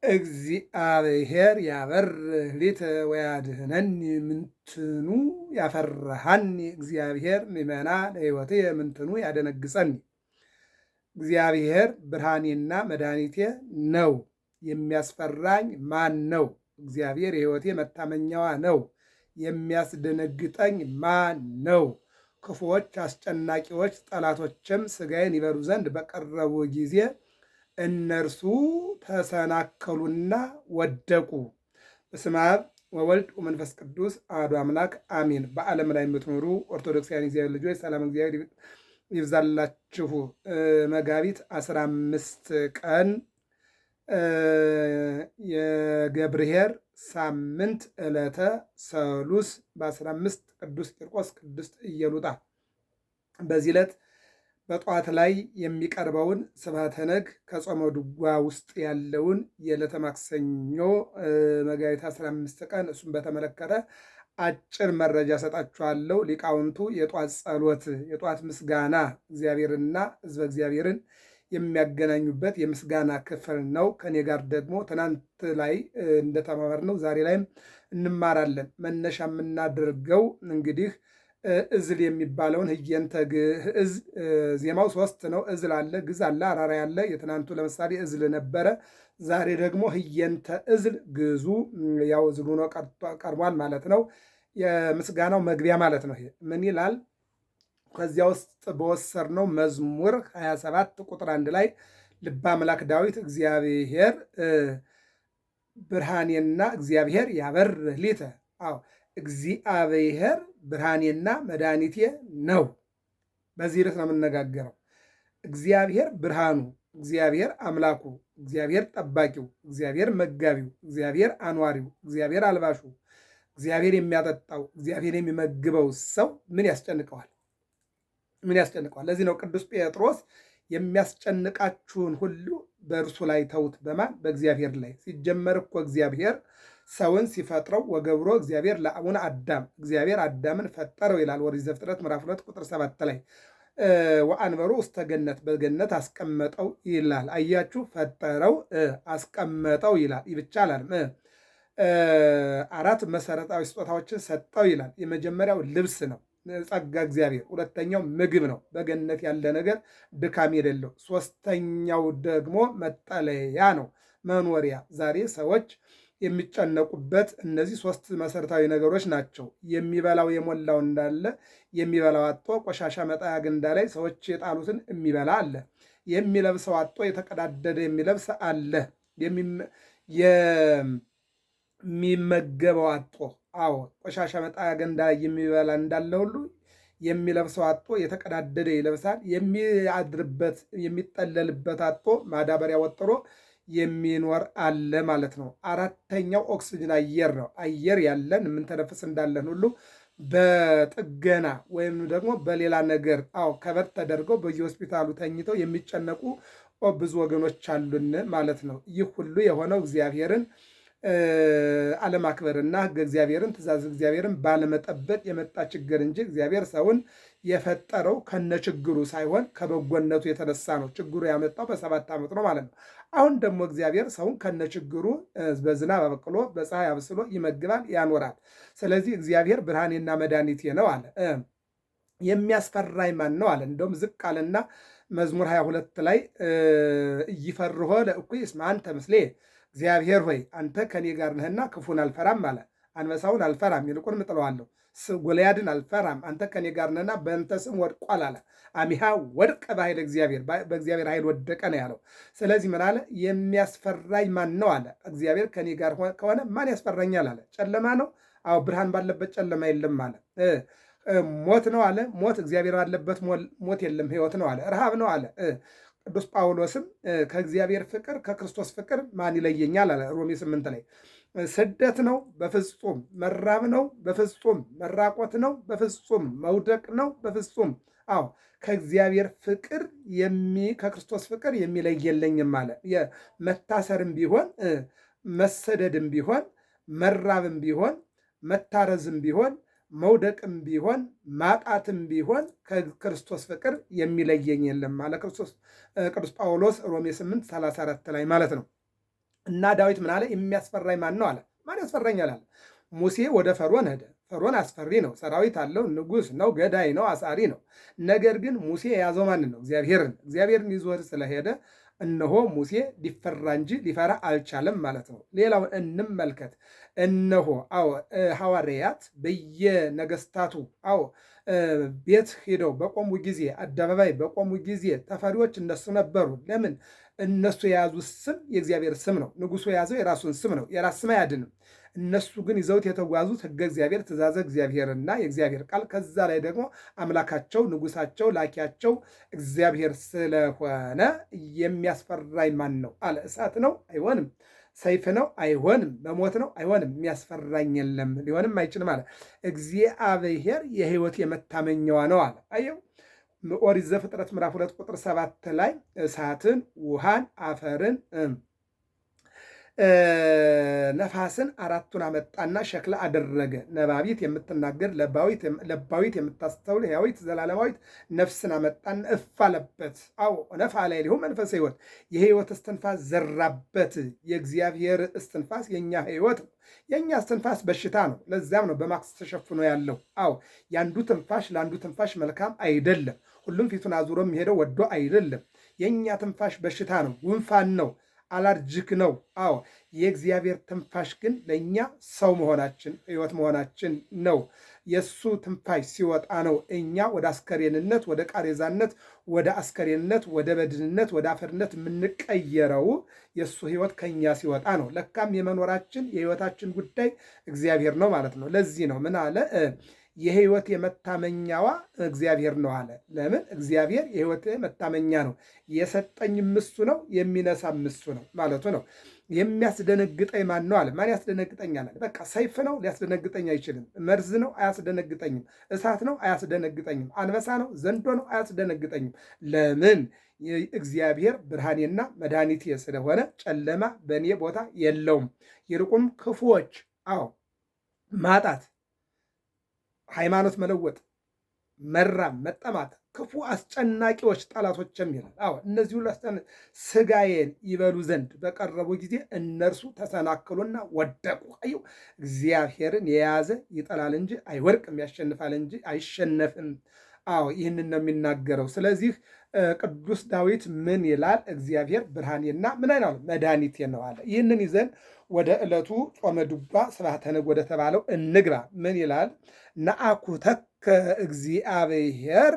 እግዚአብሔር ያበርህ ሊተ ወያድኅነኒ ምንትኑ ያፈርሃኒ እግዚአብሔር ምእመና ለሕይወቴ ምንትኑ ያደነግጸኒ። እግዚአብሔር ብርሃኔና መድኃኒቴ ነው፣ የሚያስፈራኝ ማን ነው? እግዚአብሔር የሕይወቴ መታመኛዋ ነው፣ የሚያስደነግጠኝ ማን ነው? ክፉዎች አስጨናቂዎች ጠላቶችም ሥጋዬን ይበሉ ዘንድ በቀረቡ ጊዜ እነርሱ ተሰናከሉና ወደቁ። በስመ አብ ወወልድ ወመንፈስ ቅዱስ አሐዱ አምላክ አሜን። በዓለም ላይ የምትኖሩ ኦርቶዶክሳውያን እግዚአብሔር ልጆች ሰላም እግዚአብሔር ይብዛላችሁ። መጋቢት 15 ቀን የገብርኄር ሳምንት ዕለተ ሰሉስ በ15 ቅዱስ ቂርቆስ ቅድስት ኢየሉጣ። በዚህ ዕለት በጠዋት ላይ የሚቀርበውን ስብሐተ ነግ ከጾመ ድጓ ውስጥ ያለውን የዕለተ ማክሰኞ መጋቢት 15 ቀን እሱን በተመለከተ አጭር መረጃ ሰጣችኋለሁ። ሊቃውንቱ የጧት ጸሎት፣ የጧት ምስጋና እግዚአብሔርና ሕዝበ እግዚአብሔርን የሚያገናኙበት የምስጋና ክፍል ነው። ከኔ ጋር ደግሞ ትናንት ላይ እንደተማማርነው ዛሬ ላይም እንማራለን። መነሻ የምናደርገው እንግዲህ እዝል የሚባለውን ህየንተ ግዕዝ ዜማው 3 ነው። እዝል አለ፣ ግዝ አለ፣ አራራይ አለ። የትናንቱ ለምሳሌ እዝል ነበረ። ዛሬ ደግሞ ህየንተ እዝል ግዙ ያው እዝሉ ነው ቀርቧል ማለት ነው። የምስጋናው መግቢያ ማለት ነው። ይሄ ምን ይላል? ከዚያ ውስጥ በወሰድነው መዝሙር 27 ቁጥር 1 ላይ ልበ አምላክ ዳዊት እግዚአብሔር ብርሃኔና እግዚአብሔር ያበርህ ሊተ። አዎ እግዚአብሔር ብርሃኔና መድኃኒቴ ነው። በዚህ ርዕስ ነው የምነጋገረው። እግዚአብሔር ብርሃኑ፣ እግዚአብሔር አምላኩ፣ እግዚአብሔር ጠባቂው፣ እግዚአብሔር መጋቢው፣ እግዚአብሔር አኗሪው፣ እግዚአብሔር አልባሹ፣ እግዚአብሔር የሚያጠጣው፣ እግዚአብሔር የሚመግበው ሰው ምን ያስጨንቀዋል? ምን ያስጨንቀዋል? ለዚህ ነው ቅዱስ ጴጥሮስ የሚያስጨንቃችሁን ሁሉ በእርሱ ላይ ተውት። በማን? በእግዚአብሔር ላይ። ሲጀመር እኮ እግዚአብሔር ሰውን ሲፈጥረው ወገብሮ እግዚአብሔር ለአቡነ አዳም እግዚአብሔር አዳምን ፈጠረው ይላል ኦሪት ዘፍጥረት ምዕራፍ 2 ቁጥር 7 ላይ ወአንበሮ ውስተ ገነት በገነት አስቀመጠው ይላል። አያችሁ፣ ፈጠረው አስቀመጠው ይላል። ይብቻ አላለም። 4 መሰረታዊ ስጦታዎችን ሰጠው ይላል። የመጀመሪያው ልብስ ነው፣ ጸጋ እግዚአብሔር። ሁለተኛው ምግብ ነው፣ በገነት ያለ ነገር ድካም የሌለው። ሶስተኛው ደግሞ መጠለያ ነው፣ መኖሪያ። ዛሬ ሰዎች የሚጨነቁበት እነዚህ 3 መሰረታዊ ነገሮች ናቸው። የሚበላው የሞላው እንዳለ የሚበላው አጦ ቆሻሻ መጣያ ገንዳ ላይ ሰዎች የጣሉትን የሚበላ አለ። የሚለብሰው አጦ የተቀዳደደ የሚለብስ አለ። የሚመገበው አጦ አዎ ቆሻሻ መጣያ ገንዳ የሚበላ እንዳለ ሁሉ የሚለብሰው አጦ የተቀዳደደ ይለብሳል። የሚያድርበት የሚጠለልበት አጦ ማዳበሪያ ወጥሮ የሚኖር አለ ማለት ነው። 4ተኛው ኦክስጅን አየር ነው። አየር ያለን የምንተነፍስ እንዳለን ሁሉ በጥገና ወይም ደግሞ በሌላ ነገር ከበር ተደርገው በየሆስፒታሉ ተኝተው የሚጨነቁ ብዙ ወገኖች አሉን ማለት ነው። ይህ ሁሉ የሆነው እግዚአብሔርን አለማክበርና ሕገ እግዚአብሔርን ትእዛዝ እግዚአብሔርን ባለመጠበቅ የመጣ ችግር እንጂ እግዚአብሔር ሰውን የፈጠረው ከነችግሩ ሳይሆን ከበጎነቱ የተነሳ ነው። ችግሩ ያመጣው በ7 ዓመት ነው ማለት ነው። አሁን ደግሞ እግዚአብሔር ሰውን ከነችግሩ በዝናብ አበቅሎ በፀሐይ አብስሎ ይመግባል፣ ያኖራል። ስለዚህ እግዚአብሔር ብርሃኔና መድኃኒቴ ነው አለ። የሚያስፈራኝ ማን ነው አለ። እንደውም ዝቅ አለና መዝሙር 22 ላይ ኢይፈርሆ ለእኩይ እስመ አንተ ምስሌ፣ እግዚአብሔር ሆይ አንተ ከኔ ጋር ነህና ክፉን አልፈራም አለ። አንበሳውን አልፈራም ይልቁንም እጥለዋለሁ፣ ጎልያድን አልፈራም አንተ ከኔ ጋር ነህና በእንተ ስም ወድቋል አለ። አሚሃ ወድቀ በኃይለ እግዚአብሔር፣ በእግዚአብሔር ኃይል ወደቀ ነው ያለው። ስለዚህ ምን አለ? የሚያስፈራኝ ማን ነው አለ። እግዚአብሔር ከኔ ጋር ከሆነ ማን ያስፈራኛል አለ። ጨለማ ነው? አዎ ብርሃን ባለበት ጨለማ የለም አለ። ሞት ነው አለ። ሞት እግዚአብሔር ባለበት ሞት የለም፣ ሕይወት ነው አለ። ረሃብ ነው አለ። ቅዱስ ጳውሎስም ከእግዚአብሔር ፍቅር ከክርስቶስ ፍቅር ማን ይለየኛል አለ ሮሜ 8 ላይ። ስደት ነው በፍጹም፣ መራብ ነው በፍጹም፣ መራቆት ነው በፍጹም፣ መውደቅ ነው በፍጹም። አዎ ከእግዚአብሔር ፍቅር ከክርስቶስ ፍቅር የሚለይ የለኝም አለ። መታሰርም ቢሆን መሰደድም ቢሆን መራብም ቢሆን መታረዝም ቢሆን መውደቅም ቢሆን ማጣትም ቢሆን ከክርስቶስ ፍቅር የሚለየኝ የለም አለ ቅዱስ ጳውሎስ ሮሜ 8:34 ላይ ማለት ነው። እና ዳዊት ምን አለ? የሚያስፈራኝ ማን ነው አለ። ማን ያስፈራኛል አለ። ሙሴ ወደ ፈርዖን ሄደ። ፈርዖን አስፈሪ ነው፣ ሰራዊት አለው፣ ንጉሥ ነው፣ ገዳይ ነው፣ አሳሪ ነው። ነገር ግን ሙሴ የያዘው ማንን ነው? እግዚአብሔርን። እግዚአብሔርን ይዞ ስለሄደ እነሆ ሙሴ ሊፈራ እንጂ ሊፈራ አልቻለም ማለት ነው። ሌላውን እንመልከት። እነሆ ሐዋርያት በየነገስታቱ ቤት ሄደው በቆሙ ጊዜ፣ አደባባይ በቆሙ ጊዜ ተፈሪዎች እነሱ ነበሩ። ለምን? እነሱ የያዙት ስም የእግዚአብሔር ስም ነው። ንጉሱ የያዘው የራሱን ስም ነው። የራስ ስም አያድንም። እነሱ ግን ይዘውት የተጓዙት ሕገ እግዚአብሔር፣ ትእዛዘ እግዚአብሔርና የእግዚአብሔር ቃል፣ ከዛ ላይ ደግሞ አምላካቸው ንጉሳቸው ላኪያቸው እግዚአብሔር ስለሆነ የሚያስፈራኝ ማን ነው አለ። እሳት ነው? አይሆንም። ሰይፍ ነው? አይሆንም። በሞት ነው? አይሆንም። የሚያስፈራኝ የለም፣ ሊሆንም አይችልም አለ። እግዚአብሔር የሕይወት የመታመኛዋ ነው አለ። አየው ኦሪት ዘፍጥረት ምዕራፍ 2 ቁጥር 7 ላይ እሳትን፣ ውሃን፣ አፈርን ነፋስን አራቱን አመጣና ሸክላ አደረገ። ነባቢት የምትናገር ለባዊት የምታስተውል ሕያዊት ዘላለማዊት ነፍስን አመጣና እፍ አለበት። አዎ ነፋ ላይ ሊሆን መንፈስ ሕይወት የሕይወት እስትንፋስ ዘራበት። የእግዚአብሔር እስትንፋስ የእኛ ሕይወት ነው። የእኛ እስትንፋስ በሽታ ነው። ለዚያም ነው በማክስ ተሸፍኖ ያለው። አዎ የአንዱ ትንፋሽ ለአንዱ ትንፋሽ መልካም አይደለም። ሁሉም ፊቱን አዙሮ የሚሄደው ወዶ አይደለም። የእኛ ትንፋሽ በሽታ ነው፣ ጉንፋን ነው፣ አላርጅክ ነው። አዎ የእግዚአብሔር ትንፋሽ ግን ለእኛ ሰው መሆናችን ሕይወት መሆናችን ነው። የእሱ ትንፋሽ ሲወጣ ነው እኛ ወደ አስከሬንነት፣ ወደ ቃሬዛነት፣ ወደ አስከሬንነት፣ ወደ በድንነት፣ ወደ አፈርነት የምንቀየረው። የእሱ ሕይወት ከኛ ሲወጣ ነው። ለካም የመኖራችን የሕይወታችን ጉዳይ እግዚአብሔር ነው ማለት ነው። ለዚህ ነው ምን አለ? የሕይወት የመታመኛዋ እግዚአብሔር ነው አለ። ለምን? እግዚአብሔር የሕይወት መታመኛ ነው። የሰጠኝም እሱ ነው፣ የሚነሳም እሱ ነው ማለቱ ነው። የሚያስደነግጠኝ ማን ነው አለ። ማን ያስደነግጠኛል አለ። በቃ ሰይፍ ነው፣ ሊያስደነግጠኝ አይችልም። መርዝ ነው፣ አያስደነግጠኝም። እሳት ነው፣ አያስደነግጠኝም። አንበሳ ነው፣ ዘንዶ ነው፣ አያስደነግጠኝም። ለምን? እግዚአብሔር ብርሃኔና መድኃኒቴ ስለሆነ ጨለማ በእኔ ቦታ የለውም። ይልቁም ክፉዎች ማጣት፣ ሃይማኖት መለወጥ፣ መራም፣ መጠማት፣ ክፉ አስጨናቂዎች ጠላቶችም ይላል። እነዚህ ሁሉ ስጋዬን ይበሉ ዘንድ በቀረቡ ጊዜ እነርሱ ተሰናክሉና ወደቁ። አየው እግዚአብሔርን የያዘ ይጠላል እንጂ አይወድቅም፣ ያሸንፋል እንጂ አይሸነፍም። ይህንን ነው የሚናገረው። ስለዚህ ቅዱስ ዳዊት ምን ይላል? እግዚአብሔር ብርሃኔና ምን አይናል መድኃኒቴ ነው አለ። ይህንን ይዘን ወደ ዕለቱ ጾመ ድጓ ስብሐተ ነግህ ወደ ተባለው እንግባ። ምን ይላል? ነአኩተከ እግዚአብሔር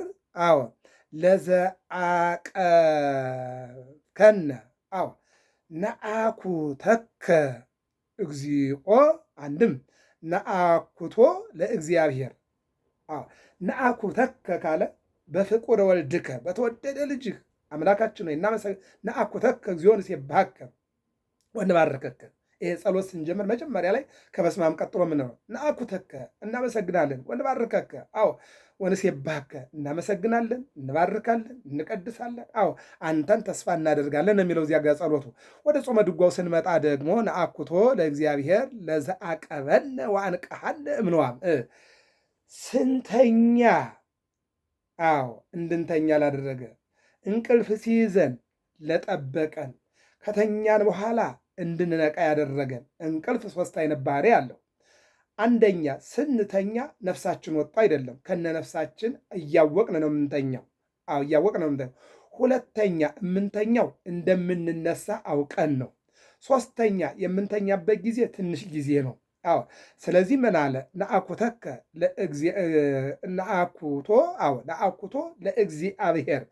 ለዘአቀብከነ ነአኩተከ እግዚኦ። አንድም ነአኩቶ ለእግዚአብሔር ነአኩተከ ካለ በፍቁረ ወልድከ በተወደደ ልጅህ አምላካችን ሆይ ነአኩተከ እግዚኦ ንሴብሐከ ወንባርከከ። ይሄ ጸሎት ስንጀምር መጀመሪያ ላይ ከበስመ አብ ቀጥሎ ምን ነው? ነአኩተከ እናመሰግናለን፣ ወንባርከከ ወንሴብሐከ እናመሰግናለን፣ እንባርካለን፣ እንቀድሳለን፣ አንተን ተስፋ እናደርጋለን የሚለው እዚያ ጋር ጸሎቱ። ወደ ጾመ ድጓው ስንመጣ ደግሞ ነአኩቶ ለእግዚአብሔር ለዘአቀበነ ወአንቀሐነ እምንዋም ስንተኛ እንድንተኛ ላደረገ እንቅልፍ ሲይዘን ለጠበቀን ከተኛን በኋላ እንድንነቃ ያደረገን። እንቅልፍ ሶስት አይነት ባህሪ አለው። አንደኛ ስንተኛ ነፍሳችን ወጥቶ አይደለም፣ ከነ ነፍሳችን እያወቅን ነው የምንተኛው። እያወቅን ነው የምንተኛው። ሁለተኛ የምንተኛው እንደምንነሳ አውቀን ነው። ሶስተኛ የምንተኛበት ጊዜ ትንሽ ጊዜ ነው። ስለዚህ ምን አለ? ነአኩቶ ለእግዚአብሔር